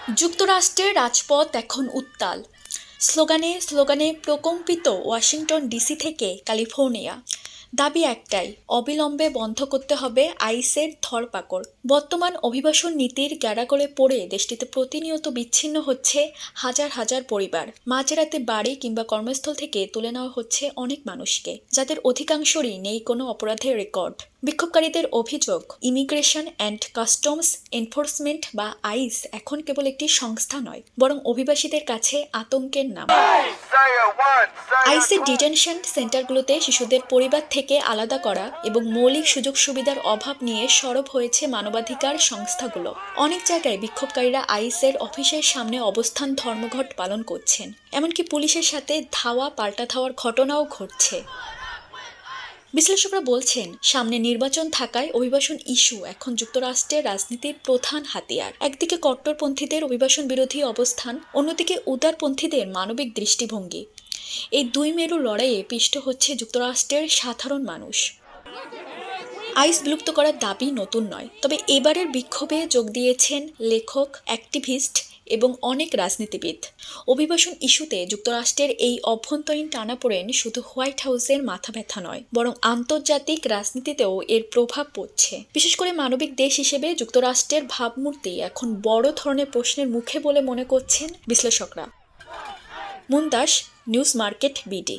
যুক্তরাষ্ট্রের রাজপথ এখন উত্তাল। স্লোগানে স্লোগানে প্রকম্পিত ওয়াশিংটন ডিসি থেকে ক্যালিফোর্নিয়া। দাবি একটাই, অবিলম্বে বন্ধ করতে হবে আইসের ধরপাকড়। বর্তমান অভিবাসন নীতির গ্যাড়াগলে পড়ে দেশটিতে প্রতিনিয়ত বিচ্ছিন্ন হচ্ছে হাজার হাজার পরিবার। মাঝরাতে বাড়ি কিংবা কর্মস্থল থেকে তুলে নেওয়া হচ্ছে অনেক মানুষকে, যাদের অধিকাংশরই নেই কোনো অপরাধের রেকর্ড। বিক্ষোভকারীদের অভিযোগ, ইমিগ্রেশন অ্যান্ড কাস্টমস এনফোর্সমেন্ট বা আইস এখন কেবল একটি সংস্থা নয়, বরং অভিবাসীদের কাছে আতঙ্কের নাম। আইসের ডিটেনশন সেন্টারগুলোতে শিশুদের পরিবার থেকে আলাদা করা এবং মৌলিক সুযোগ সুবিধার অভাব নিয়ে সরব হয়েছে মানবাধিকার সংস্থাগুলো। অনেক জায়গায় বিক্ষোভকারীরা আইসের অফিসের সামনে অবস্থান ধর্মঘট পালন করছেন, এমনকি পুলিশের সাথে ধাওয়া পাল্টা ধাওয়ার ঘটনাও ঘটছে। বিশ্লেষকরা বলছেন, সামনে নির্বাচন থাকায় অভিবাসন ইস্যু এখন যুক্তরাষ্ট্রের রাজনীতির প্রধান হাতিয়ার। একদিকে কট্টরপন্থীদের অভিবাসন বিরোধী অবস্থান, অন্যদিকে উদারপন্থীদের মানবিক দৃষ্টিভঙ্গি। এই দুই মেরু লড়াইয়ে পিষ্ট হচ্ছে যুক্তরাষ্ট্রের সাধারণ মানুষ। আইস বিলুপ্ত করার দাবি নতুন নয়, তবে এবারের বিক্ষোভে যোগ দিয়েছেন লেখক, অ্যাক্টিভিস্ট এবং অনেক রাজনীতিবিদ। অভিবাসন ইস্যুতে যুক্তরাষ্ট্রের এই অভ্যন্তরীণ টানাপোড়েন শুধু হোয়াইট হাউসের মাথা ব্যথা নয়, বরং আন্তর্জাতিক রাজনীতিতেও এর প্রভাব পড়ছে। বিশেষ করে মানবিক দেশ হিসেবে যুক্তরাষ্ট্রের ভাবমূর্তি এখন বড় ধরনের প্রশ্নের মুখে বলে মনে করছেন বিশ্লেষকরা। মুনতাস, নিউজ মার্কেট, বিডি।